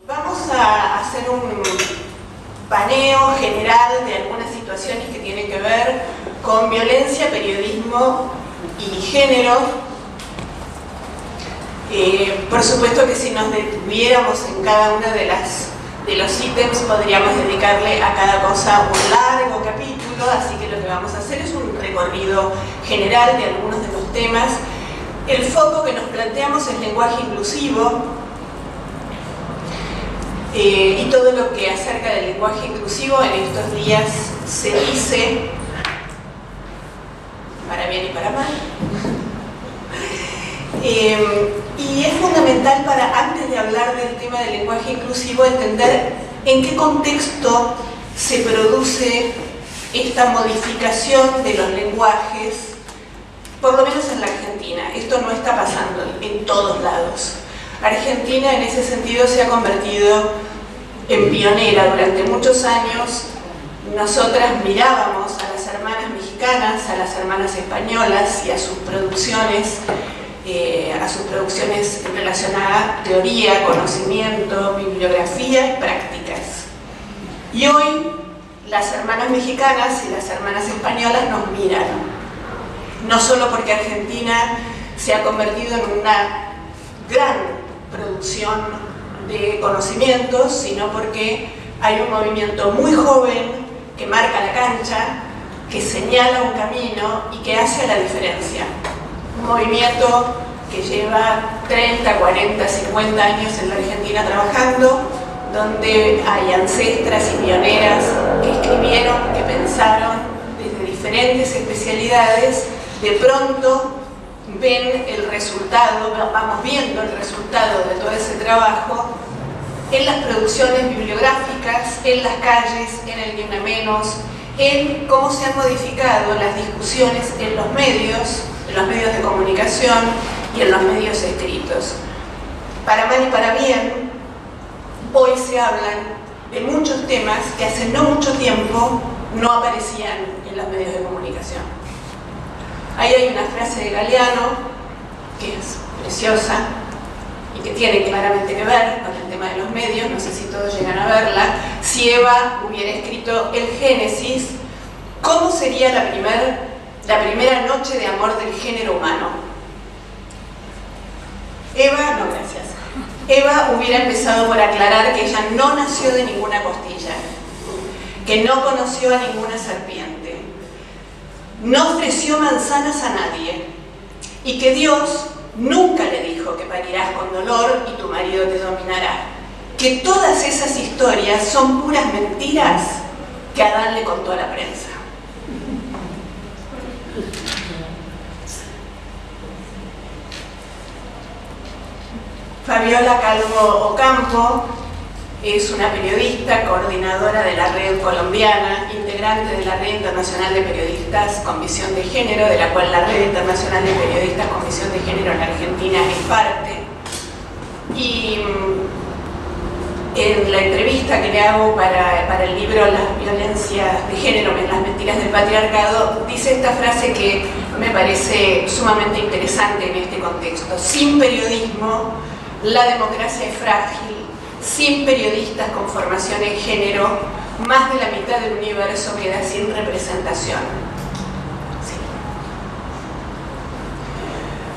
Vamos a hacer un paneo general de algunas situaciones que tienen que ver con violencia, periodismo y género. Por supuesto que si nos detuviéramos en cada uno de los ítems podríamos dedicarle a cada cosa un largo capítulo, así que lo que vamos a hacer es un recorrido general de algunos de los temas. El foco que nos planteamos es lenguaje inclusivo y todo lo que acerca del lenguaje inclusivo en estos días se dice, para bien y para mal. Y es fundamental para, antes de hablar del tema del lenguaje inclusivo, entender en qué contexto se produce esta modificación de los lenguajes, por lo menos en la Argentina. Esto no está pasando en todos lados. Argentina en ese sentido se ha convertido en pionera durante muchos años. Nosotras mirábamos a las hermanas mexicanas, a las hermanas españolas y a sus producciones en relación a teoría, conocimiento, bibliografía y prácticas. Y hoy las hermanas mexicanas y las hermanas españolas nos miran, no solo porque Argentina se ha convertido en una gran producción de conocimientos, sino porque hay un movimiento muy joven que marca la cancha, que señala un camino y que hace la diferencia. Un movimiento que lleva 30, 40, 50 años en la Argentina trabajando, donde hay ancestras y pioneras que escribieron, que pensaron desde diferentes especialidades. De pronto ven el resultado, vamos viendo el resultado de todo ese trabajo en las producciones bibliográficas, en las calles, en el Ni Una Menos, en cómo se han modificado las discusiones en los medios de comunicación y en los medios escritos. Para mal y para bien, hoy se hablan de muchos temas que hace no mucho tiempo no aparecían en los medios de comunicación. Ahí hay una frase de Galeano que es preciosa y que tiene claramente que ver con el tema de los medios, no sé si todos llegan a verla. Si Eva hubiera escrito el Génesis, ¿cómo sería la primera noche de amor del género humano? Eva hubiera empezado por aclarar que ella no nació de ninguna costilla, que no conoció a ninguna serpiente, no ofreció manzanas a nadie y que Dios nunca le dijo que parirás con dolor y tu marido te dominará. Que todas esas historias son puras mentiras que Adán le contó a la prensa. Fabiola Calvo Ocampo es una periodista, coordinadora de la Red Colombiana, integrante de la Red Internacional de Periodistas con Visión de Género, de la cual la Red Internacional de Periodistas con Visión de Género en Argentina es parte. Y en la entrevista que le hago para el libro Las violencias de género, las mentiras del patriarcado, dice esta frase que me parece sumamente interesante en este contexto. Sin periodismo, la democracia es frágil. Sin periodistas con formación en género, más de la mitad del universo queda sin representación. Sí.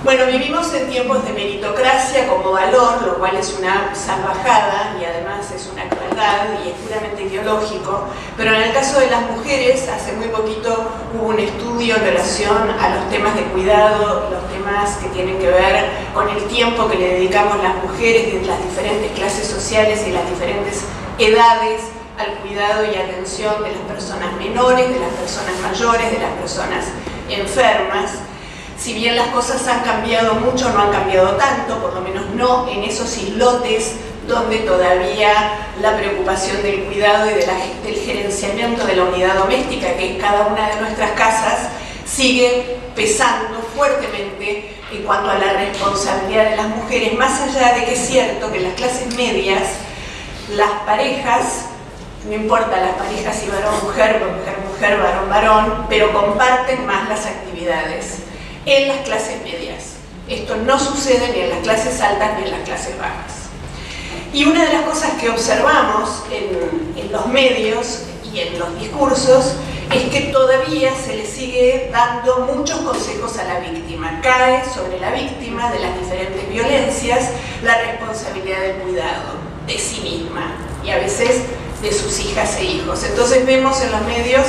Bueno, vivimos en tiempos de meritocracia como valor, lo cual es una salvajada y además es una crueldad y es puramente ideológico, pero en el caso de las mujeres, hace muy poquito hubo un estudio en relación a los temas de cuidado, los temas que tienen que ver con el tiempo que le dedicamos las mujeres de las diferentes clases sociales y las diferentes edades al cuidado y atención de las personas menores, de las personas mayores, de las personas enfermas. Si bien las cosas han cambiado mucho, no han cambiado tanto, por lo menos no en esos islotes donde todavía la preocupación del cuidado y del gerenciamiento de la unidad doméstica, que es cada una de nuestras casas, sigue pesando fuertemente en cuanto a la responsabilidad de las mujeres, más allá de que es cierto que en las clases medias, las parejas, no importa las parejas si varón-mujer, mujer-mujer, varón-varón, pero comparten más las actividades en las clases medias. Esto no sucede ni en las clases altas ni en las clases bajas. Y una de las cosas que observamos en los medios y en los discursos es que todavía se le sigue dando muchos consejos a la víctima. Cae sobre la víctima de las diferentes violencias la responsabilidad del cuidado de sí misma y a veces de sus hijas e hijos. Entonces vemos en los medios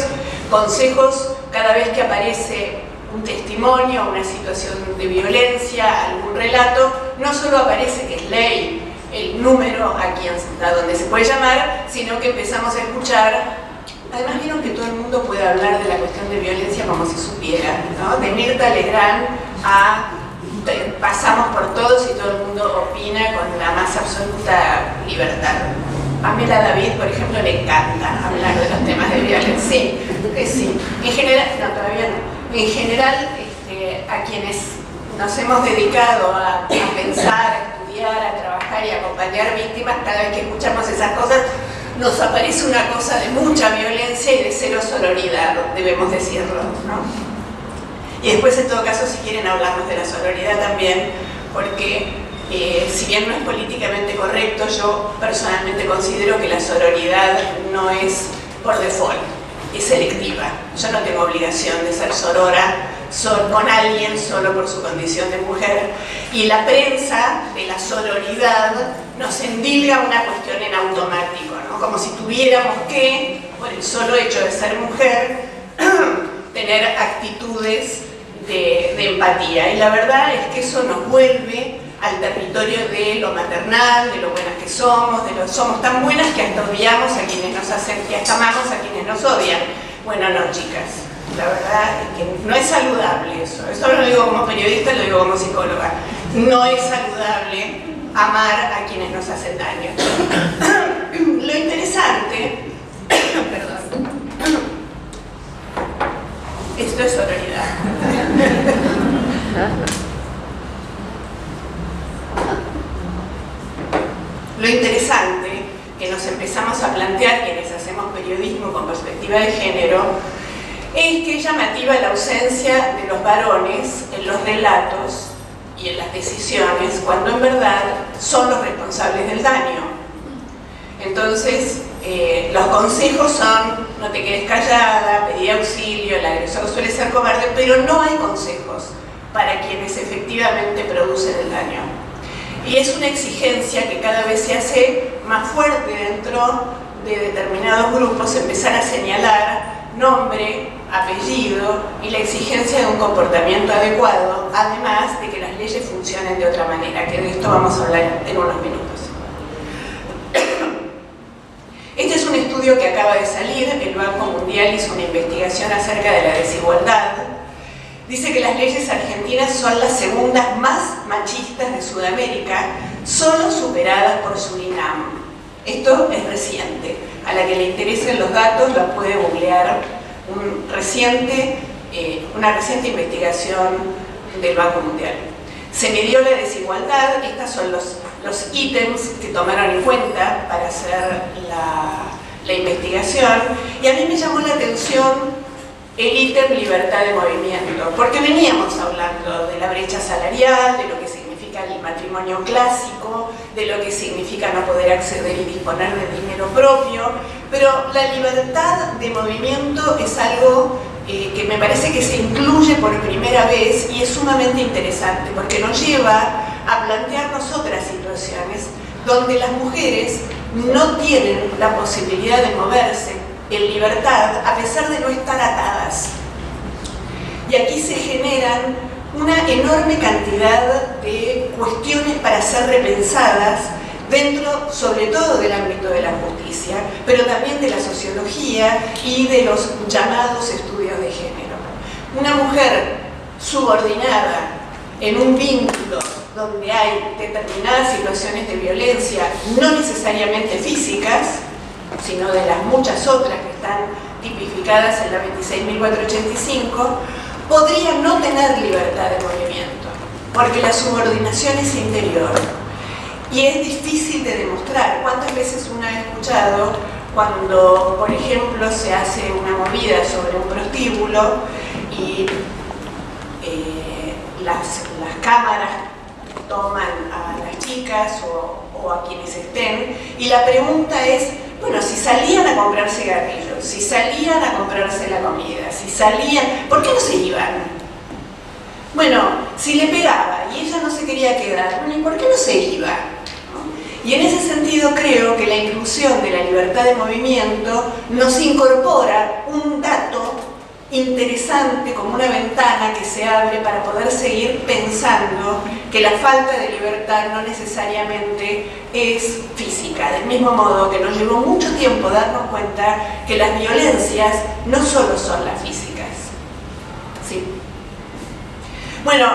consejos cada vez que aparece un testimonio, una situación de violencia, algún relato, no solo aparece que es ley el número a donde se puede llamar, sino que empezamos a escuchar. Además vieron que todo el mundo puede hablar de la cuestión de violencia como si supiera, ¿no? De Mirta Legrand a pasamos por todos y todo el mundo opina con la más absoluta libertad. Pamela David, por ejemplo, le encanta hablar de los temas de violencia. Sí, sí. En general, no, todavía no. En general, a quienes nos hemos dedicado a pensar, a estudiar, a trabajar y a acompañar víctimas, cada vez que escuchamos esas cosas, nos aparece una cosa de mucha violencia y de cero sororidad, debemos decirlo, ¿no? Y después, en todo caso, si quieren hablarnos de la sororidad también, porque si bien no es políticamente correcto, yo personalmente considero que la sororidad no es por default, es selectiva. Yo no tengo obligación de ser sorora con alguien solo por su condición de mujer, y la prensa de la sororidad nos endilga una cuestión en automático, ¿no? Como si tuviéramos que, por el solo hecho de ser mujer, tener actitudes de empatía, y la verdad es que eso nos vuelve al territorio de lo maternal, de lo buenas que somos, somos tan buenas que hasta odiamos a quienes nos hacen, que hasta amamos a quienes nos odian. Bueno, no, chicas, la verdad es que no es saludable eso. Esto no lo digo como periodista, lo digo como psicóloga. No es saludable amar a quienes nos hacen daño. Lo interesante, perdón, esto es sororidad. Lo interesante que nos empezamos a plantear quienes hacemos periodismo con perspectiva de género es que es llamativa la ausencia de los varones en los relatos y en las decisiones, cuando en verdad son los responsables del daño. Entonces, los consejos son: no te quedes callada, pedí auxilio, el agresor suele ser cobarde, pero no hay consejos para quienes efectivamente producen el daño. Y es una exigencia que cada vez se hace más fuerte dentro de determinados grupos, empezar a señalar nombre, apellido y la exigencia de un comportamiento adecuado, además de que las leyes funcionen de otra manera, que de esto vamos a hablar en unos minutos. Este es un estudio que acaba de salir. El Banco Mundial hizo una investigación acerca de la desigualdad. Dice que las leyes argentinas son las segundas más machistas de Sudamérica, solo superadas por Surinam. Esto es reciente. A la que le interesen los datos la puede googlear. Una reciente investigación del Banco Mundial. Se midió la desigualdad. Estos son los ítems que tomaron en cuenta para hacer la investigación. Y a mí me llamó la atención el ítem libertad de movimiento, porque veníamos hablando de la brecha salarial, de lo que significa el matrimonio clásico, de lo que significa no poder acceder y disponer de dinero propio, pero la libertad de movimiento es algo que me parece que se incluye por primera vez y es sumamente interesante, porque nos lleva a plantearnos otras situaciones donde las mujeres no tienen la posibilidad de moverse en libertad a pesar de no estar atadas. Y aquí se generan una enorme cantidad de cuestiones para ser repensadas dentro, sobre todo, del ámbito de la justicia, pero también de la sociología y de los llamados estudios de género. Una mujer subordinada en un vínculo donde hay determinadas situaciones de violencia, no necesariamente físicas, sino de las muchas otras que están tipificadas en la 26.485, podría no tener libertad de movimiento, porque la subordinación es interior y es difícil de demostrar. ¿Cuántas veces uno ha escuchado cuando, por ejemplo, se hace una movida sobre un prostíbulo y las cámaras toman a las chicas o a quienes estén, y la pregunta es, bueno, si salían a comprar cigarrillos, si salían a comprarse la comida, si salían, ¿por qué no se iban? Bueno, si le pegaba y ella no se quería quedar, bueno, ¿y por qué no se iba? ¿No? Y en ese sentido creo que la inclusión de la libertad de movimiento nos incorpora un dato interesante como una ventana que se abre para poder seguir pensando que la falta de libertad no necesariamente es física, del mismo modo que nos llevó mucho tiempo darnos cuenta que las violencias no solo son las físicas. ¿Sí? Bueno,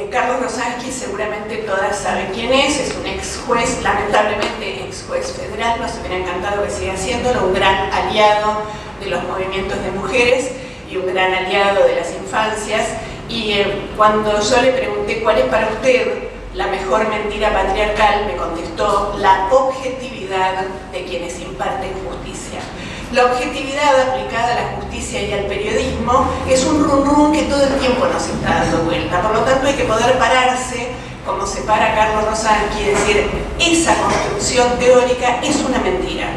Carlos Rosansky seguramente todas saben quién es un ex juez, lamentablemente ex juez federal, nos hubiera encantado que siga haciéndolo, un gran aliado de los movimientos de mujeres y un gran aliado de las infancias, y cuando yo le pregunté cuál es para usted la mejor mentira patriarcal, me contestó la objetividad de quienes imparten justicia. La objetividad aplicada a la justicia y al periodismo es un rum que todo el tiempo nos está dando vuelta, por lo tanto hay que poder pararse, como se para Carlos Rosansky, y decir, esa construcción teórica es una mentira.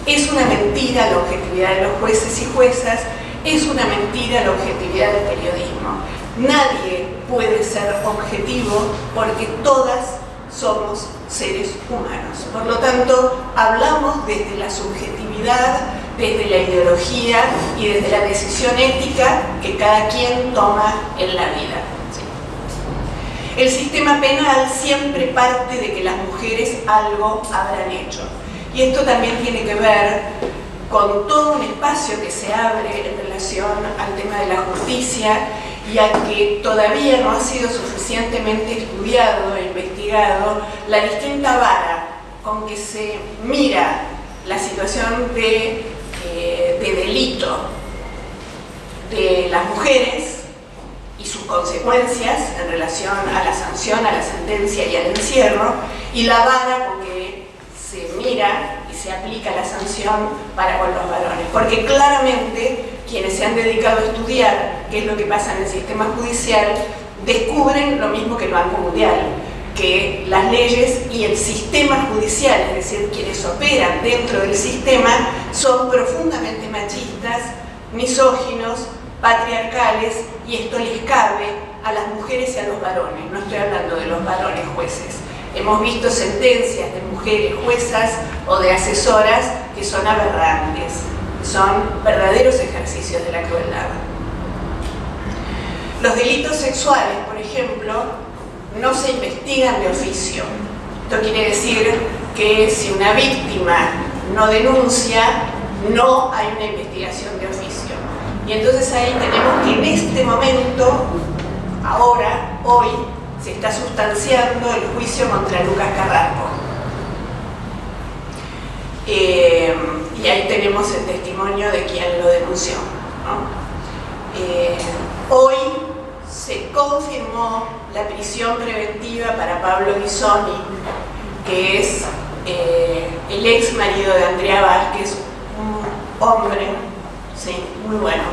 Es una mentira la objetividad de los jueces y juezas, es una mentira la objetividad del periodismo. Nadie puede ser objetivo porque todas somos seres humanos. Por lo tanto, hablamos desde la subjetividad, desde la ideología y desde la decisión ética que cada quien toma en la vida. ¿Sí? El sistema penal siempre parte de que las mujeres algo habrán hecho. Y esto también tiene que ver con todo un espacio que se abre en relación al tema de la justicia y a que todavía no ha sido suficientemente estudiado e investigado la distinta vara con que se mira la situación de delito de las mujeres y sus consecuencias en relación a la sanción, a la sentencia y al encierro, y la vara con que se mira se aplica la sanción para con los varones, porque claramente quienes se han dedicado a estudiar qué es lo que pasa en el sistema judicial descubren lo mismo que el Banco Mundial, que las leyes y el sistema judicial, es decir, quienes operan dentro del sistema, son profundamente machistas, misóginos, patriarcales, y esto les cabe a las mujeres y a los varones. No estoy hablando de los varones jueces. Hemos visto sentencias de mujeres juezas o de asesoras que son aberrantes, son verdaderos ejercicios de la crueldad. Los delitos sexuales, por ejemplo, no se investigan de oficio. Esto quiere decir que si una víctima no denuncia, no hay una investigación de oficio. Y entonces ahí tenemos que en este momento, ahora, hoy, se está sustanciando el juicio contra Lucas Carrasco. Y ahí tenemos el testimonio de quien lo denunció, ¿no? Hoy se confirmó la prisión preventiva para Pablo Bisoni, que es el ex marido de Andrea Vázquez, un hombre, sí, muy bueno.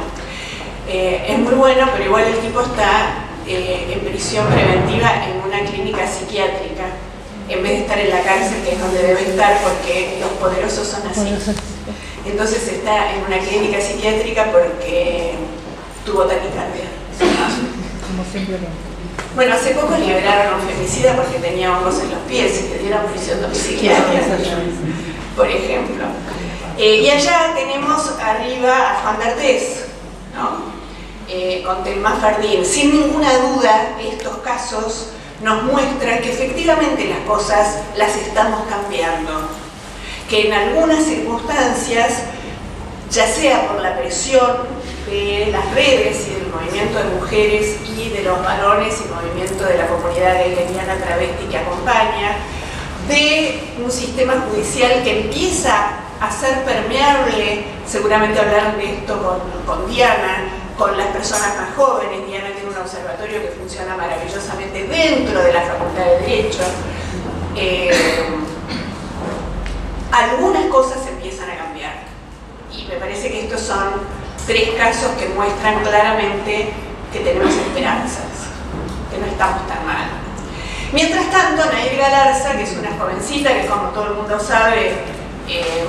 Es muy bueno, pero igual el tipo está en prisión preventiva en una clínica psiquiátrica, en vez de estar en la cárcel, que es donde debe estar, porque los poderosos son así. Entonces está en una clínica psiquiátrica porque tuvo taquicardia. Bueno, hace poco liberaron a un femicida porque tenía hongos en los pies y le dieron prisión domiciliaria, por ejemplo. Y allá tenemos arriba a Juan D'Artés, ¿no? Con Telma Fardín. Sin ninguna duda, estos casos nos muestran que efectivamente las cosas las estamos cambiando, que en algunas circunstancias, ya sea por la presión de las redes y del movimiento de mujeres y de los varones y movimiento de la comunidad gay, lesbiana, travesti que acompaña, de un sistema judicial que empieza a ser permeable, seguramente hablar de esto con Diana, con las personas más jóvenes. Diana tiene un observatorio que funciona maravillosamente dentro de la Facultad de Derecho. Algunas cosas empiezan a cambiar y me parece que estos son 3 casos que muestran claramente que tenemos esperanzas, que no estamos tan mal. Mientras tanto, Nair Galarza, que es una jovencita que, como todo el mundo sabe,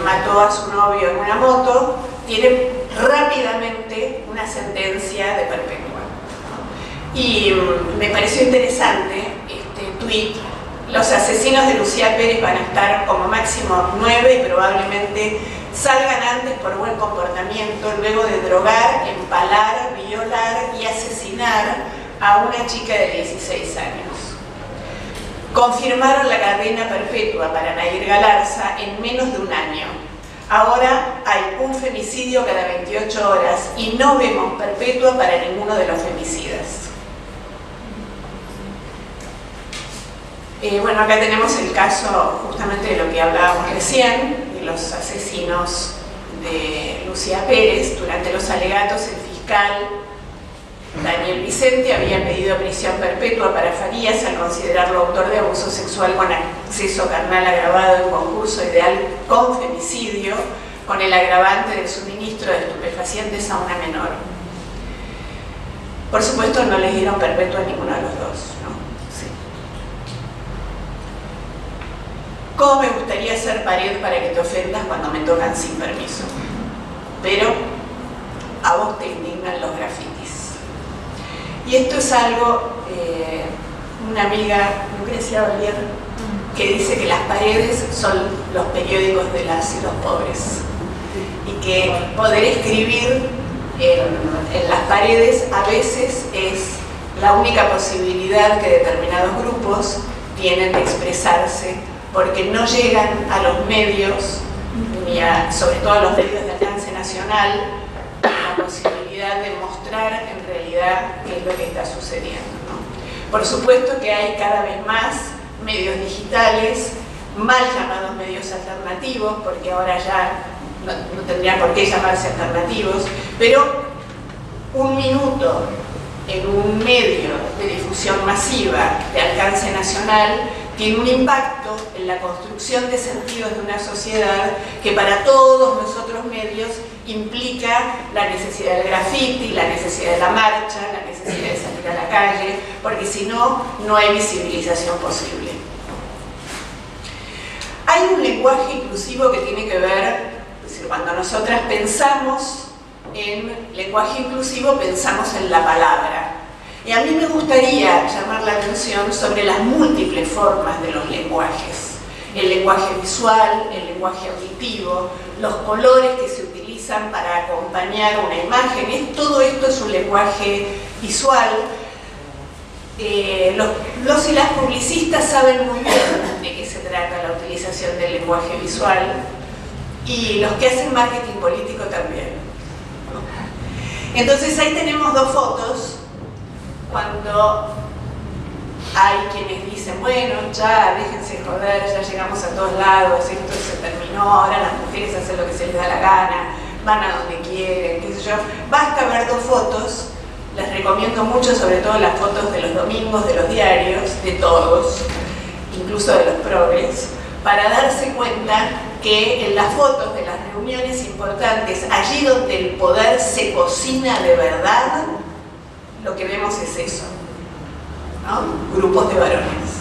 mató a su novio en una moto, tiene rápidamente una sentencia de perpetua. Y me pareció interesante este tuit. Los asesinos de Lucía Pérez van a estar como máximo 9 y probablemente salgan antes por buen comportamiento, luego de drogar, empalar, violar y asesinar a una chica de 16 años. Confirmaron la cadena perpetua para Nair Galarza en menos de un año. Ahora hay un femicidio cada 28 horas y no vemos perpetua para ninguno de los femicidas. Bueno, acá tenemos el caso justamente de lo que hablábamos recién, de los asesinos de Lucía Pérez. Durante los alegatos, el fiscal Daniel Vicente había pedido prisión perpetua para Farías al considerarlo autor de abuso sexual con acceso carnal agravado en concurso ideal con femicidio, con el agravante del suministro de estupefacientes a una menor. Por supuesto, no les dieron perpetua a ninguno de los dos, ¿no? Sí. ¿Cómo me gustaría ser pared para que te ofendas cuando me tocan sin permiso? Pero a vos te indignan los grafitis. Y esto es algo, una amiga, Lucrecia Olier, que dice que las paredes son los periódicos de las y los pobres. Y que poder escribir en las paredes a veces es la única posibilidad que determinados grupos tienen de expresarse, porque no llegan a los medios, ni sobre todo a los medios de alcance nacional, la posibilidad de mostrar en realidad qué es lo que está sucediendo, ¿no? Por supuesto que hay cada vez más medios digitales, mal llamados medios alternativos, porque ahora ya no tendrían por qué llamarse alternativos, pero un minuto en un medio de difusión masiva de alcance nacional tiene un impacto en la construcción de sentidos de una sociedad que para todos los otros medios implica la necesidad del graffiti, la necesidad de la marcha, la necesidad de salir a la calle, porque si no, no hay visibilización posible. Hay un lenguaje inclusivo que tiene que ver, es decir, cuando nosotras pensamos en lenguaje inclusivo, pensamos en la palabra. Y a mí me gustaría llamar la atención sobre las múltiples formas de los lenguajes. El lenguaje visual, el lenguaje auditivo, los colores que se utilizan para acompañar una imagen. Todo esto es un lenguaje visual. Los y las publicistas saben muy bien de qué se trata la utilización del lenguaje visual, y los que hacen marketing político también. Entonces ahí tenemos dos fotos cuando hay quienes dicen, bueno, ya déjense joder, ya llegamos a todos lados, esto se terminó, ahora las mujeres hacen lo que se les da la gana, van a donde quieren, qué sé yo. Basta ver dos fotos, les recomiendo mucho, sobre todo las fotos de los domingos, de los diarios, de todos, incluso de los progres, para darse cuenta que en las fotos de las reuniones importantes, allí donde el poder se cocina de verdad, lo que vemos es eso, ¿no? Grupos de varones.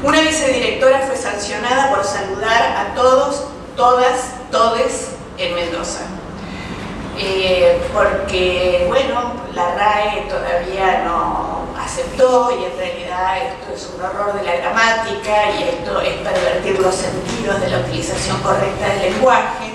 Una vicedirectora fue sancionada por saludar a todos, todas, todes en Mendoza. Porque, bueno, la RAE todavía no aceptó, y en realidad esto es un horror de la gramática y esto es pervertir los sentidos de la utilización correcta del lenguaje.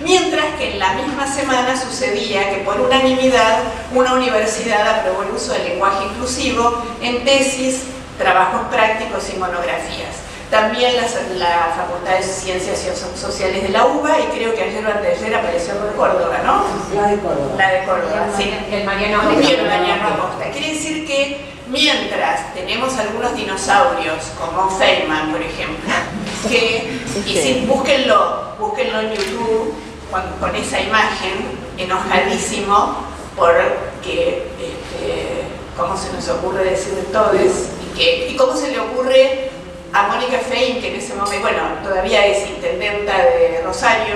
Mientras que en la misma semana sucedía que por unanimidad una universidad aprobó el uso del lenguaje inclusivo en tesis, trabajos prácticos y monografías. También la Facultad de Ciencias Sociales de la UBA, y creo que ayer o anteayer apareció de Córdoba, ¿no? La de Córdoba. La de Córdoba, sí. El Mariano Acosta. Quiere decir que mientras tenemos algunos dinosaurios, como Feynman, por ejemplo, que, y sí, búsquenlo en YouTube, con esa imagen, enojadísimo porque cómo se nos ocurre decir todes, y cómo se le ocurre a Mónica Fein, que en ese momento, bueno, todavía es intendenta de Rosario,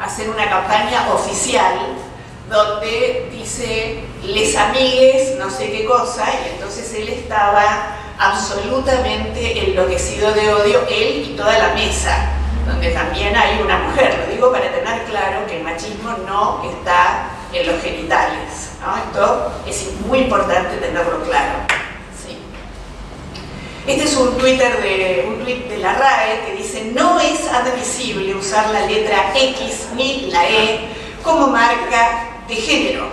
hacer una campaña oficial donde dice les amigues no sé qué cosa, y entonces él estaba absolutamente enloquecido de odio, él y toda la mesa, donde también hay una mujer. Lo digo para tener claro que el machismo no está en los genitales, ¿no? Esto es muy importante tenerlo claro. Sí. Este es un tuit de la RAE que dice: no es admisible usar la letra X ni la E como marca de género.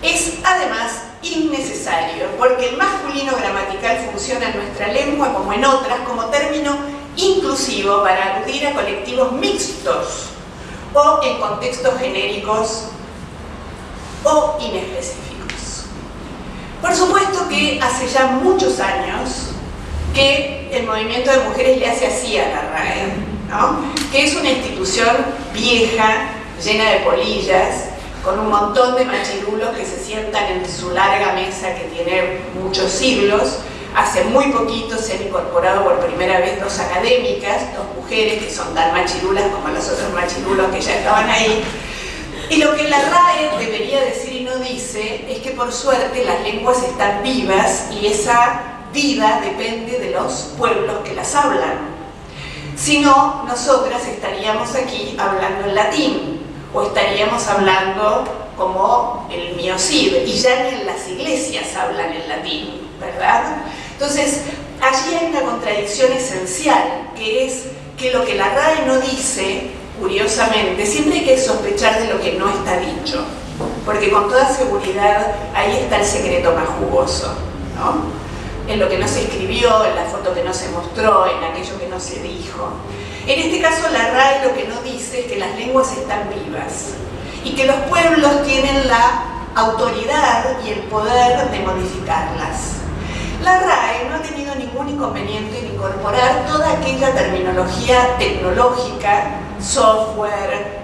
Es además innecesario, porque el masculino gramatical funciona en nuestra lengua como en otras como término inclusivo para aludir a colectivos mixtos o en contextos genéricos o inespecíficos. Por supuesto que hace ya muchos años que el movimiento de mujeres le hace así a la RAE, ¿no? Que es una institución vieja, llena de polillas, con un montón de machirulos que se sientan en su larga mesa que tiene muchos siglos. Hace muy poquito se han incorporado por primera vez dos académicas, dos mujeres que son tan machirulas como los otros machirulos que ya estaban ahí. Y lo que la RAE debería decir y no dice es que por suerte las lenguas están vivas y esa vida depende de los pueblos que las hablan. Si no, nosotras estaríamos aquí hablando en latín, o estaríamos hablando como el miocid, y ya ni en las iglesias hablan en latín, ¿verdad? Entonces, allí hay una contradicción esencial, que es que lo que la RAE no dice, curiosamente, siempre hay que sospechar de lo que no está dicho, porque con toda seguridad ahí está el secreto más jugoso, ¿no? En lo que no se escribió, en la foto que no se mostró, en aquello que no se dijo. En este caso la RAE lo que no dice es que las lenguas están vivas y que los pueblos tienen la autoridad y el poder de modificarlas. La RAE no ha tenido ningún inconveniente en incorporar toda aquella terminología tecnológica, software,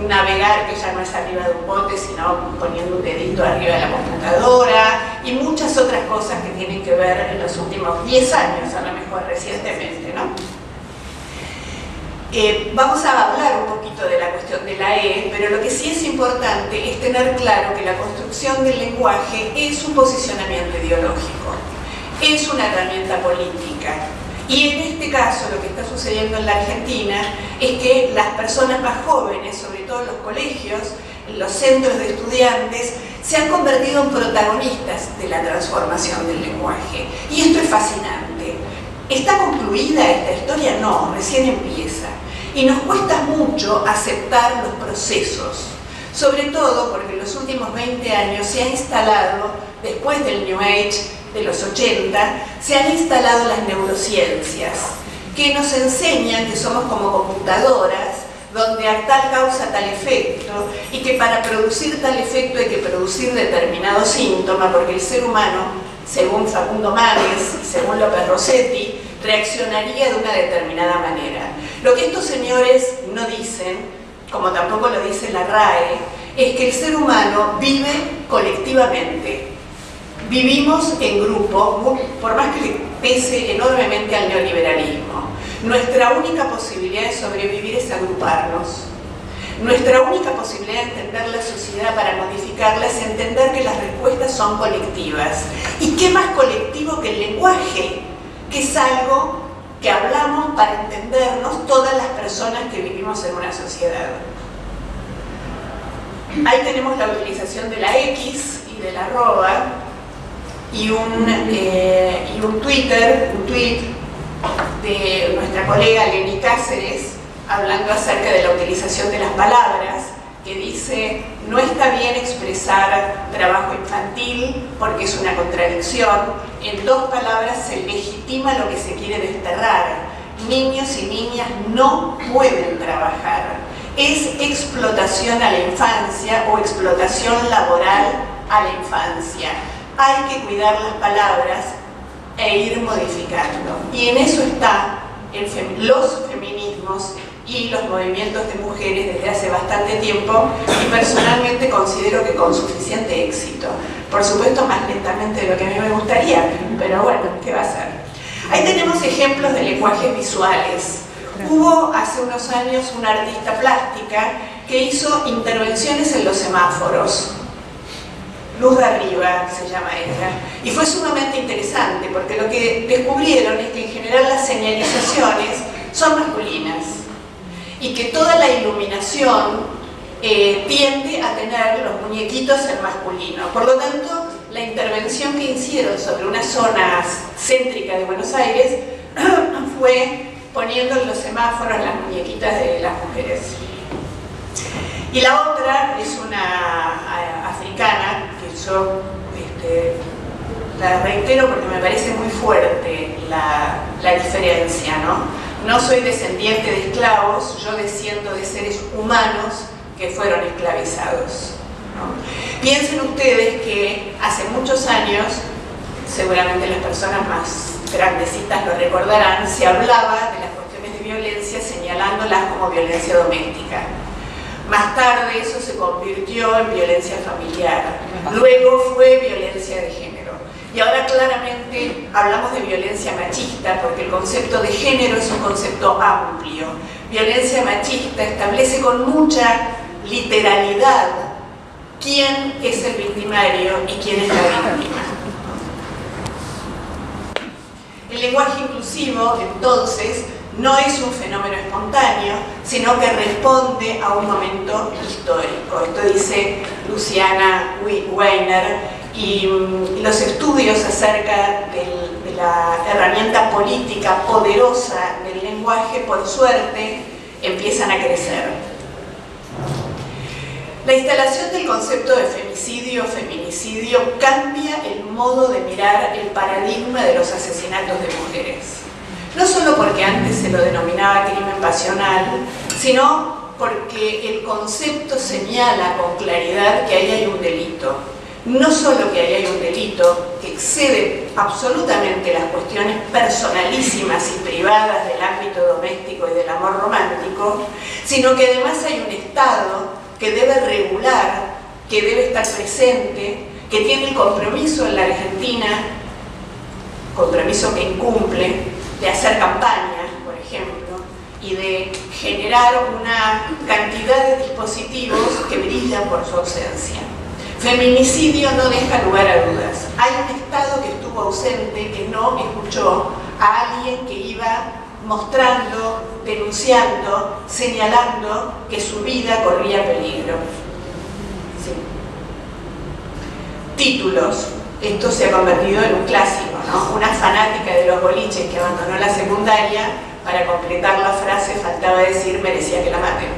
navegar, que ya no es arriba de un bote, sino poniendo un dedito arriba de la computadora, y muchas otras cosas que tienen que ver en los últimos 10 años, a lo mejor recientemente, ¿no? Vamos a hablar un poquito de la cuestión de la E, pero lo que sí es importante es tener claro que la construcción del lenguaje es un posicionamiento ideológico, es una herramienta política. Y en este caso lo que está sucediendo en la Argentina es que las personas más jóvenes, sobre todo en los colegios, en los centros de estudiantes, se han convertido en protagonistas de la transformación del lenguaje. Y esto es fascinante. ¿Está concluida esta historia? No, recién empieza. Y nos cuesta mucho aceptar los procesos, sobre todo porque en los últimos 20 años se ha instalado, después del New Age de los 80, se han instalado las neurociencias, que nos enseñan que somos como computadoras, donde a tal causa tal efecto, y que para producir tal efecto hay que producir determinado síntoma, porque el ser humano, según Facundo Mares y según López Rossetti, reaccionaría de una determinada manera. Lo que estos señores no dicen, como tampoco lo dice la RAE, es que el ser humano vive colectivamente. Vivimos en grupo, por más que le pese enormemente al neoliberalismo. Nuestra única posibilidad de sobrevivir es agruparnos. Nuestra única posibilidad de entender la sociedad para modificarla es entender que las respuestas son colectivas. ¿Y qué más colectivo que el lenguaje? Que es algo que hablamos para entendernos todas las personas que vivimos en una sociedad. Ahí tenemos la utilización de la X y de la arroba y un tweet de nuestra colega Leni Cáceres hablando acerca de la utilización de las palabras, que dice: no está bien expresar trabajo infantil porque es una contradicción. En dos palabras se legitima lo que se quiere desterrar. Niños y niñas no pueden trabajar. Es explotación a la infancia o explotación laboral a la infancia. Hay que cuidar las palabras e ir modificando. Y en eso están los feminismos y los movimientos de mujeres desde hace bastante tiempo, y personalmente considero que con suficiente éxito. Por supuesto, más lentamente de lo que a mí me gustaría, pero bueno, ¿qué va a ser? Ahí tenemos ejemplos de lenguajes visuales. Hubo hace unos años una artista plástica que hizo intervenciones en los semáforos. Luz de Arriba se llama ella, y fue sumamente interesante porque lo que descubrieron es que en general las señalizaciones son masculinas y que toda la iluminación tiende a tener los muñequitos en masculino. Por lo tanto, la intervención que hicieron sobre una zona céntrica de Buenos Aires fue poniendo en los semáforos las muñequitas de las mujeres. Y la otra es una africana, que yo la reitero porque me parece muy fuerte la diferencia, ¿no? No soy descendiente de esclavos, yo desciendo de seres humanos que fueron esclavizados, ¿no? Piensen ustedes que hace muchos años, seguramente las personas más grandecitas lo recordarán, se hablaba de las cuestiones de violencia señalándolas como violencia doméstica. Más tarde eso se convirtió en violencia familiar, luego fue violencia de género. Y ahora claramente hablamos de violencia machista porque el concepto de género es un concepto amplio. Violencia machista establece con mucha literalidad quién es el victimario y quién es la víctima. El lenguaje inclusivo, entonces, no es un fenómeno espontáneo, sino que responde a un momento histórico. Esto dice Luciana Weiner, y los estudios acerca de la herramienta política poderosa del lenguaje, por suerte, empiezan a crecer. La instalación del concepto de femicidio o feminicidio cambia el modo de mirar el paradigma de los asesinatos de mujeres. No solo porque antes se lo denominaba crimen pasional, sino porque el concepto señala con claridad que ahí hay un delito. No solo que ahí hay un delito que excede absolutamente las cuestiones personalísimas y privadas del ámbito doméstico y del amor romántico, sino que además hay un Estado que debe regular, que debe estar presente, que tiene el compromiso en la Argentina, compromiso que incumple, de hacer campañas, por ejemplo, y de generar una cantidad de dispositivos que brillan por su ausencia. Feminicidio no deja lugar a dudas. Hay un Estado que estuvo ausente, que no escuchó a alguien que iba mostrando, denunciando, señalando que su vida corría peligro. Sí. Títulos. Esto se ha convertido en un clásico, ¿no? Una fanática de los boliches que abandonó la secundaria, para completar la frase faltaba decir merecía que la maten,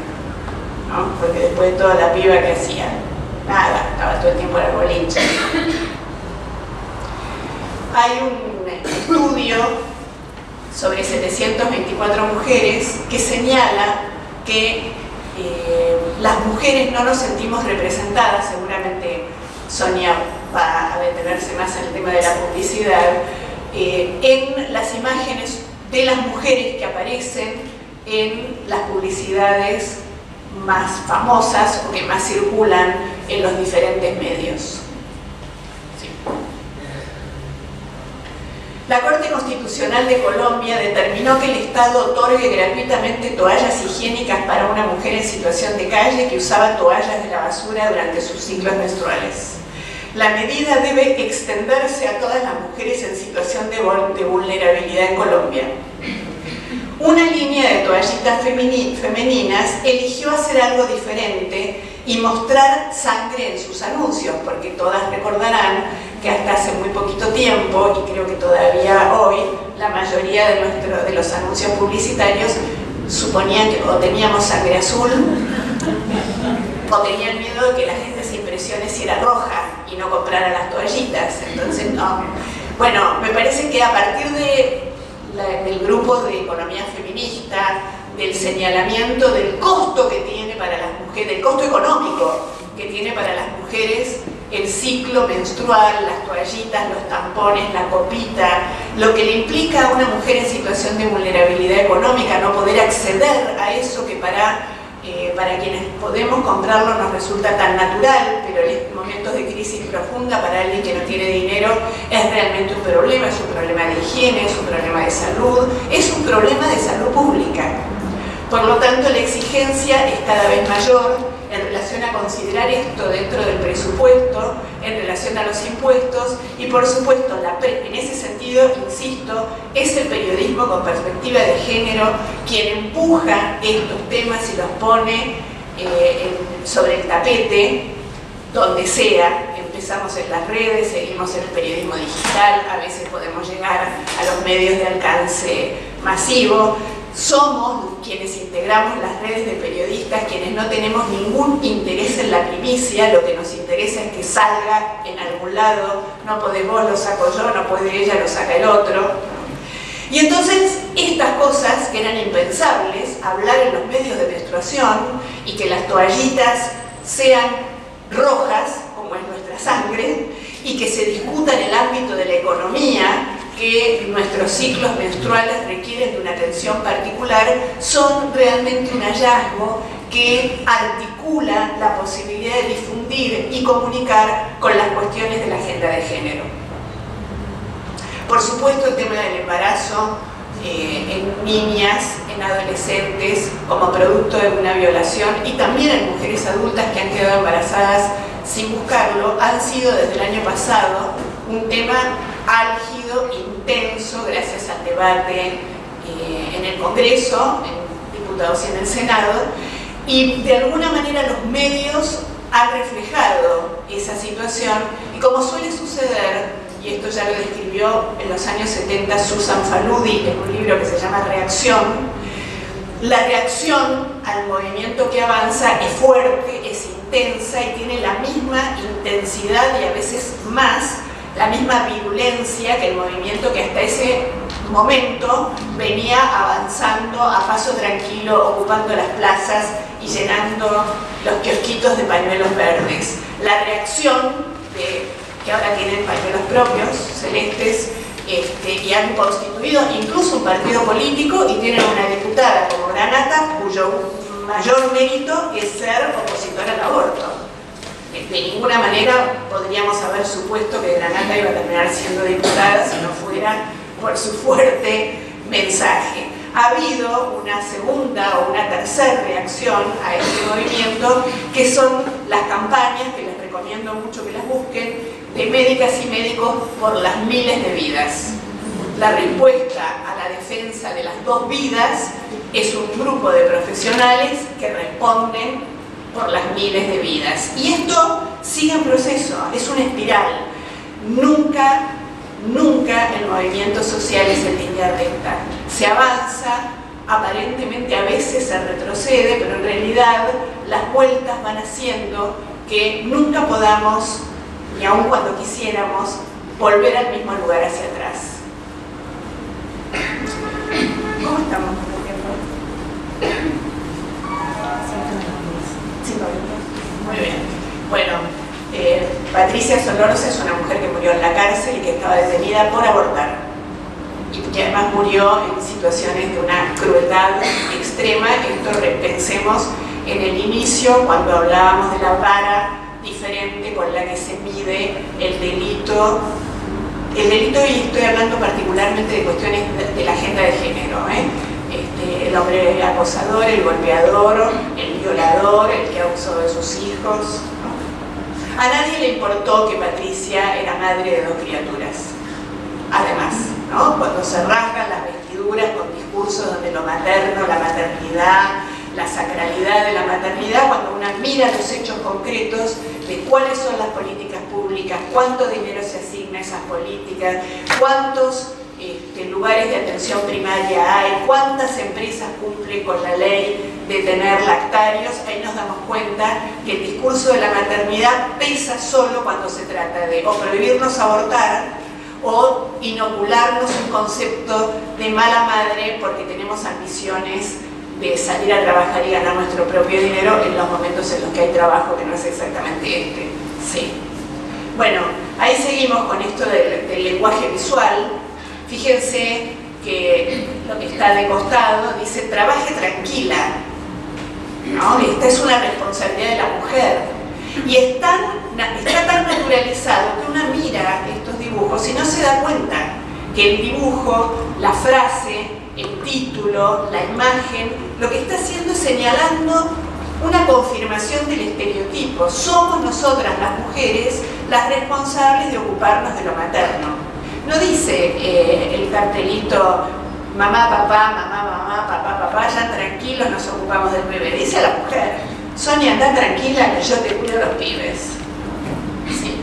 ¿no? Porque después de toda la piba que hacía, nada, estaba todo el tiempo en el boliche. Hay un estudio sobre 724 mujeres que señala que las mujeres no nos sentimos representadas. Seguramente Sonia va a detenerse más en el tema de la publicidad, en las imágenes de las mujeres que aparecen en las publicidades más famosas o que más circulan en los diferentes medios. La Corte Constitucional de Colombia determinó que el Estado otorgue gratuitamente toallas higiénicas para una mujer en situación de calle que usaba toallas de la basura durante sus ciclos menstruales. La medida debe extenderse a todas las mujeres en situación de vulnerabilidad en Colombia. Una línea de toallitas femeninas eligió hacer algo diferente y mostrar sangre en sus anuncios, porque todas recordarán que hasta hace muy poquito tiempo, y creo que todavía hoy, la mayoría de los anuncios publicitarios suponían que o teníamos sangre azul o tenían miedo de que la gente se impresione si era roja y no comprara las toallitas. Entonces, no. Bueno, me parece que a partir del grupo de economía feminista, del señalamiento del costo que tiene para las mujeres, del costo económico que tiene para las mujeres el ciclo menstrual, las toallitas, los tampones, la copita, lo que le implica a una mujer en situación de vulnerabilidad económica no poder acceder a eso que para quienes podemos comprarlo nos resulta tan natural, pero en momentos de crisis profunda para alguien que no tiene dinero es realmente un problema de higiene, es un problema de salud, es un problema de salud pública. Por lo tanto, la exigencia es cada vez mayor en relación a considerar esto dentro del presupuesto, en relación a los impuestos, y por supuesto, en ese sentido, insisto, es el periodismo con perspectiva de género quien empuja estos temas y los pone sobre el tapete, donde sea. Empezamos en las redes, seguimos en el periodismo digital, a veces podemos llegar a los medios de alcance masivo. Somos quienes integramos las redes de periodistas, quienes no tenemos ningún interés en la primicia, lo que nos interesa es que salga en algún lado, no podés vos, lo saco yo, no puede ella, lo saca el otro. Y entonces estas cosas que eran impensables, hablar en los medios de menstruación y que las toallitas sean rojas, como es nuestra sangre, y que se discuta en el ámbito de la economía, que nuestros ciclos menstruales requieren de una atención particular, son realmente un hallazgo que articula la posibilidad de difundir y comunicar con las cuestiones de la agenda de género. Por supuesto, el tema del embarazo en niñas, en adolescentes, como producto de una violación, y también en mujeres adultas que han quedado embarazadas sin buscarlo, han sido desde el año pasado un tema álgido, intenso, gracias al debate en el Congreso, en diputados y en el Senado, y de alguna manera los medios han reflejado esa situación, y como suele suceder, y esto ya lo describió en los años 70 Susan Faludi en un libro que se llama Reacción, la reacción al movimiento que avanza es fuerte, es intensa y tiene la misma intensidad y a veces más, la misma virulencia que el movimiento que hasta ese momento venía avanzando a paso tranquilo, ocupando las plazas y llenando los kiosquitos de pañuelos verdes. La reacción que ahora tienen pañuelos propios, celestes, y han constituido incluso un partido político y tienen una diputada como Granata, cuyo mayor mérito es ser opositora al aborto. De ninguna manera podríamos haber supuesto que Granata iba a terminar siendo diputada si no fuera por su fuerte mensaje. Ha habido una segunda o una tercera reacción a este movimiento, que son las campañas, que les recomiendo mucho que las busquen, de médicas y médicos por las miles de vidas. La respuesta a la defensa de las dos vidas es un grupo de profesionales que responden por las miles de vidas. Y esto sigue en proceso, es una espiral. Nunca el movimiento social es en línea recta. Se avanza, aparentemente a veces se retrocede, pero en realidad las vueltas van haciendo que nunca podamos, ni aun cuando quisiéramos, volver al mismo lugar hacia atrás. ¿Cómo estamos con el tiempo? 5 minutos. Muy bien. Bueno, Patricia Solorza es una mujer que murió en la cárcel y que estaba detenida por abortar. Y que además murió en situaciones de una crueldad extrema. Esto pensemos en el inicio, cuando hablábamos de la vara diferente con la que se mide el delito, y estoy hablando particularmente de cuestiones de la agenda de género, el hombre acosador, el golpeador, el violador, el que abusó de sus hijos. A nadie le importó que Patricia era madre de 2 criaturas. Además, ¿no? Cuando se rasgan las vestiduras con discursos donde lo materno, la maternidad, la sacralidad de la maternidad, cuando una mira los hechos concretos de cuáles son las políticas públicas, cuánto dinero se asigna a esas políticas, cuántos lugares de atención primaria hay, cuántas empresas cumplen con la ley de tener lactarios, ahí nos damos cuenta que el discurso de la maternidad pesa solo cuando se trata de o prohibirnos abortar o inocularnos un concepto de mala madre porque tenemos ambiciones de salir a trabajar y ganar nuestro propio dinero en los momentos en los que hay trabajo, que no es exactamente este. Sí. Bueno, ahí seguimos con esto del lenguaje visual. Fíjense que lo que está de costado dice trabaje tranquila, ¿no? Esta es una responsabilidad de la mujer. Y está tan naturalizado que una mira estos dibujos y no se da cuenta que el dibujo, la frase, el título, la imagen, lo que está haciendo es señalando una confirmación del estereotipo. Somos nosotras las mujeres las responsables de ocuparnos de lo materno. No dice el cartelito mamá, papá, ya tranquilos nos ocupamos del bebé. Dice a la mujer, Sonia, anda tranquila que yo te cuido a los pibes. Sí.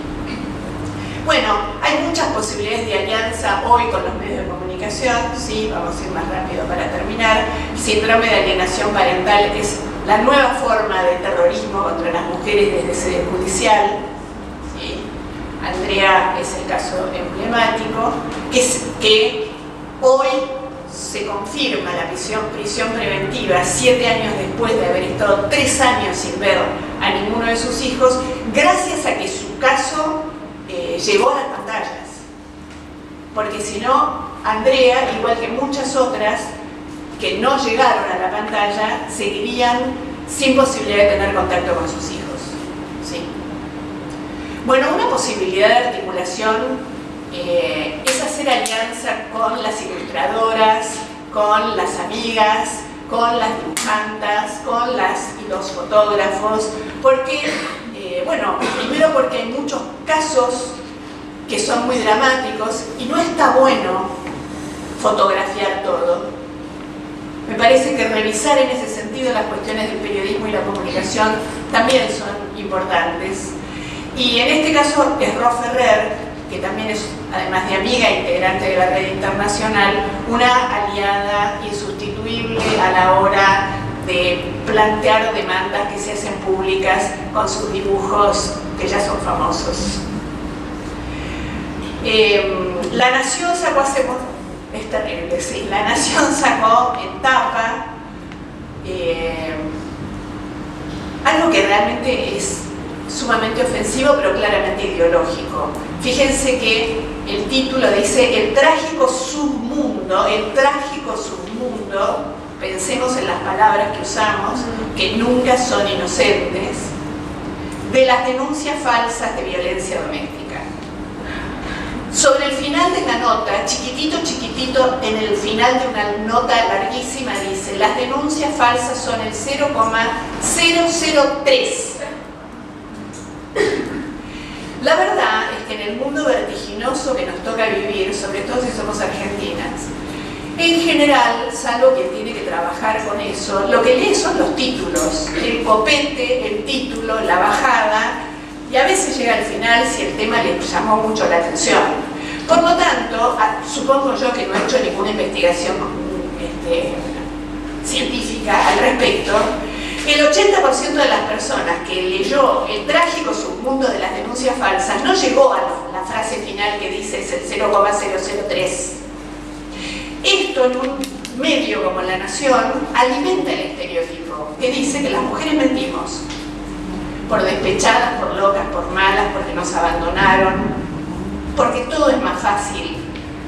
Bueno, hay muchas posibilidades de alianza hoy con los medios de comunicación. Sí, vamos a ir más rápido para terminar. El síndrome de alienación parental es la nueva forma de terrorismo contra las mujeres desde sede judicial. ¿Sí? Andrea es el caso emblemático, que hoy se confirma la prisión preventiva 7 años después de haber estado 3 años sin ver a ninguno de sus hijos, gracias a que su caso llegó a las pantallas. Porque si no, Andrea, igual que muchas otras que no llegaron a la pantalla, seguirían sin posibilidad de tener contacto con sus hijos. ¿Sí? Bueno, una posibilidad de articulación es hacer alianza con las ilustradoras, con las amigas, con las dibujantas, con las y los fotógrafos, porque, bueno, primero porque hay muchos casos que son muy dramáticos y no está bueno fotografiar todo. Me parece que revisar en ese sentido las cuestiones del periodismo y la comunicación también son importantes. Y en este caso es Ro Ferrer, que también es, además de amiga e integrante de la red internacional, una aliada insustituible a la hora de plantear demandas que se hacen públicas con sus dibujos que ya son famosos. La Nación sacó es terrible, sí, La Nación sacó en tapa algo que realmente es sumamente ofensivo, pero claramente ideológico. Fíjense que el título dice el trágico submundo, pensemos en las palabras que usamos, que nunca son inocentes, de las denuncias falsas de violencia doméstica. Sobre el final de la nota, chiquitito, en el final de una nota larguísima dice, las denuncias falsas son el 0,003. La verdad es que en el mundo vertiginoso que nos toca vivir, sobre todo si somos argentinas, en general, salvo quien tiene que trabajar con eso, lo que lee son los títulos, el copete, el título, la bajada, y a veces llega al final si el tema le llamó mucho la atención. Por lo tanto, supongo yo que no he hecho ninguna investigación científica al respecto, el 80% de las personas que leyó el trágico submundo de las denuncias falsas no llegó a la frase final que dice es el 0,003. Esto en un medio como La Nación alimenta el estereotipo que dice que las mujeres mentimos por despechadas, por locas, por malas, porque nos abandonaron, porque todo es más fácil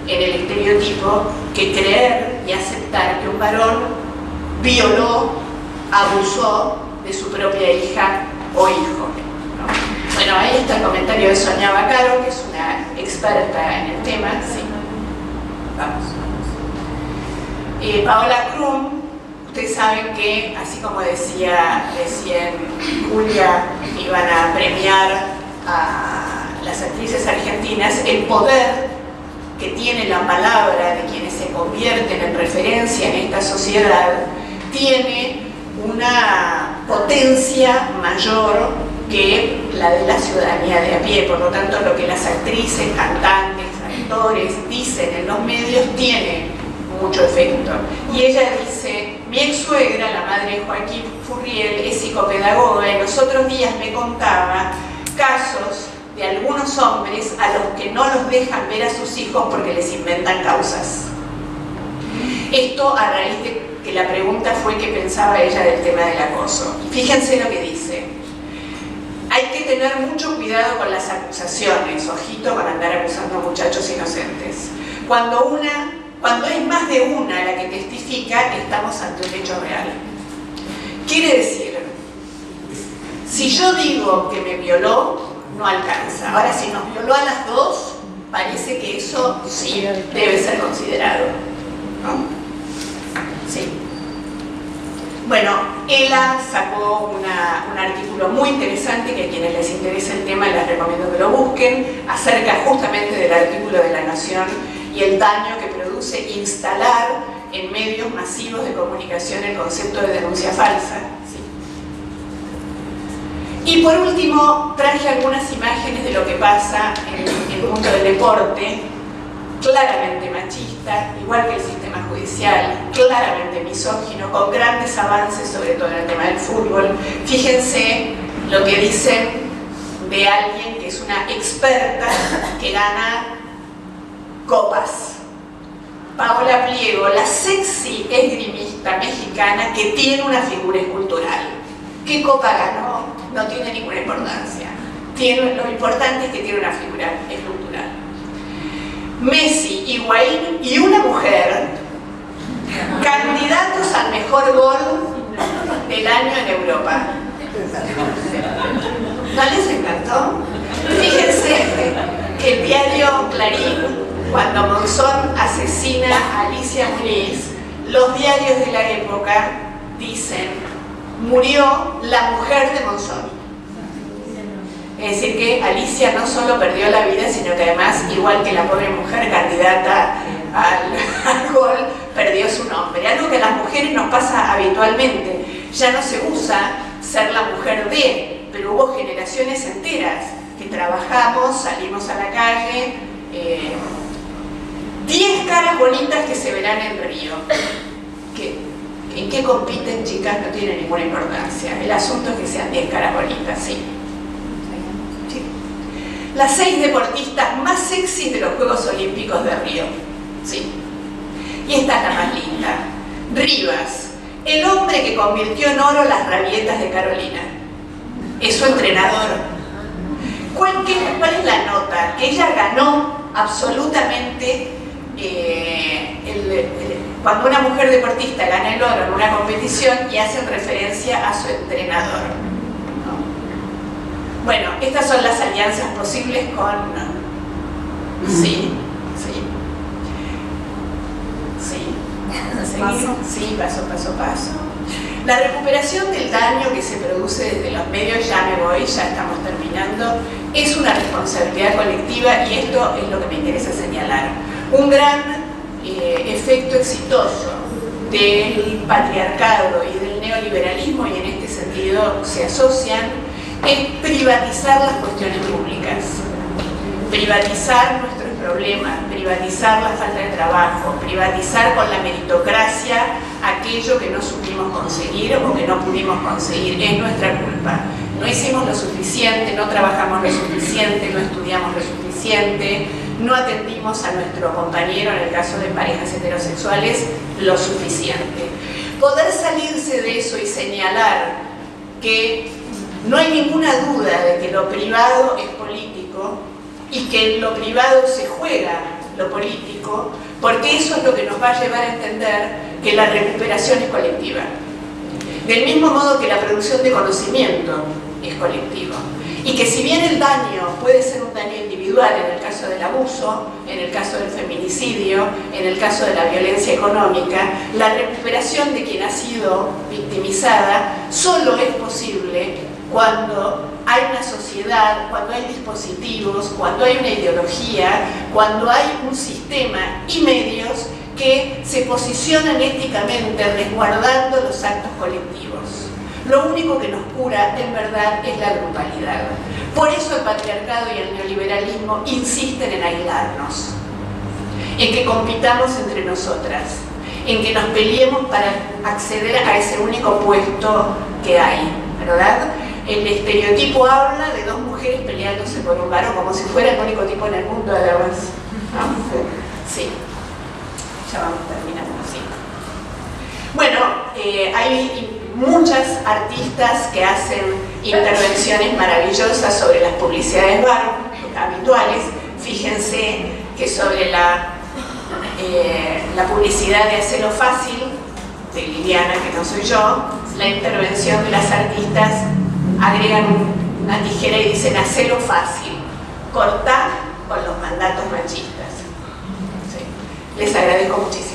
en el estereotipo que creer y aceptar que un varón violó, abusó de su propia hija o hijo, ¿no? Bueno, ahí está el comentario de Sonia Vaccaro, que es una experta en el tema. Sí. Vamos. Paola Krum, ustedes saben que, así como decía recién Julia, iban a premiar a las actrices argentinas, el poder que tiene la palabra de quienes se convierten en referencia en esta sociedad tiene una potencia mayor que la de la ciudadanía de a pie. Por lo tanto, lo que las actrices, cantantes, actores dicen en los medios tiene mucho efecto. Y ella dice, mi ex suegra, la madre de Joaquín Furriel, es psicopedagoga y los otros días me contaba casos de algunos hombres a los que no los dejan ver a sus hijos porque les inventan causas. Esto a raíz de que la pregunta fue qué pensaba ella del tema del acoso. Y fíjense lo que dice. Hay que tener mucho cuidado con las acusaciones, ojito con andar acusando a muchachos inocentes. Cuando es más de una la que testifica, estamos ante un hecho real. Quiere decir, si yo digo que me violó, no alcanza. Ahora, si nos violó a las dos, parece que eso sí debe ser considerado, ¿no? Sí. Bueno, ella sacó un artículo muy interesante que a quienes les interesa el tema les recomiendo que lo busquen, acerca justamente del artículo de La Nación y el daño que produce instalar en medios masivos de comunicación el concepto de denuncia falsa. ¿Sí? Y por último, traje algunas imágenes de lo que pasa en el mundo del deporte, claramente machista, igual que el sistema judicial, claramente misógino, con grandes avances, sobre todo en el tema del fútbol. Fíjense lo que dicen de alguien que es una experta que gana copas. Paola Pliego, la sexy esgrimista mexicana que tiene una figura escultural. ¿Qué copa ganó? No tiene ninguna importancia. Lo importante es que tiene una figura escultural. Messi, Higuaín y una mujer, candidatos al mejor gol del año en Europa. ¿No les encantó? Fíjense que el diario Clarín, cuando Monzón asesina a Alicia Muniz, los diarios de la época dicen: murió la mujer de Monzón. Es decir, que Alicia no solo perdió la vida, sino que además, igual que la pobre mujer candidata al gol, perdió su nombre. Algo que a las mujeres nos pasa habitualmente. Ya no se usa ser la mujer de, pero hubo generaciones enteras que trabajamos, salimos a la calle. 10 caras bonitas que se verán en Río. ¿En qué compiten, chicas? No tiene ninguna importancia. El asunto es que sean 10 caras bonitas, sí. Las 6 deportistas más sexys de los Juegos Olímpicos de Río. Sí. Y esta es la más linda. Rivas, el hombre que convirtió en oro las rabietas de Carolina. Es su entrenador. ¿Cuál es la nota? Que ella ganó absolutamente. Cuando una mujer deportista gana el oro en una competición y hacen referencia a su entrenador. Bueno, estas son las alianzas posibles con... Sí. Paso. La recuperación del daño que se produce desde los medios, ya estamos terminando, es una responsabilidad colectiva y esto es lo que me interesa señalar. Un gran efecto exitoso del patriarcado y del neoliberalismo, y en este sentido se asocian, es privatizar las cuestiones públicas, privatizar nuestros problemas, privatizar la falta de trabajo, privatizar con la meritocracia aquello que no supimos conseguir o que no pudimos conseguir. Es nuestra culpa. No hicimos lo suficiente, no trabajamos lo suficiente, no estudiamos lo suficiente, no atendimos a nuestro compañero, en el caso de parejas heterosexuales, lo suficiente. Poder salirse de eso y señalar que no hay ninguna duda de que lo privado es político y que en lo privado se juega lo político, porque eso es lo que nos va a llevar a entender que la recuperación es colectiva. Del mismo modo que la producción de conocimiento es colectivo. Y que si bien el daño puede ser un daño individual en el caso del abuso, en el caso del feminicidio, en el caso de la violencia económica, la recuperación de quien ha sido victimizada solo es posible cuando hay una sociedad, cuando hay dispositivos, cuando hay una ideología, cuando hay un sistema y medios que se posicionan éticamente resguardando los actos colectivos. Lo único que nos cura, en verdad, es la grupalidad. Por eso el patriarcado y el neoliberalismo insisten en aislarnos, en que compitamos entre nosotras, en que nos peleemos para acceder a ese único puesto que hay, ¿verdad? El estereotipo habla de dos mujeres peleándose por un varón, como si fuera el único tipo en el mundo, además. ¿No? Sí. Ya vamos terminando, sí. Bueno, hay muchas artistas que hacen intervenciones maravillosas sobre las publicidades habituales. Fíjense que sobre la publicidad de Hacelo Fácil, de Liliana, que no soy yo, la intervención de las artistas agregan una tijera y dicen: hacelo fácil, cortá con los mandatos machistas. ¿Sí? Les agradezco muchísimo.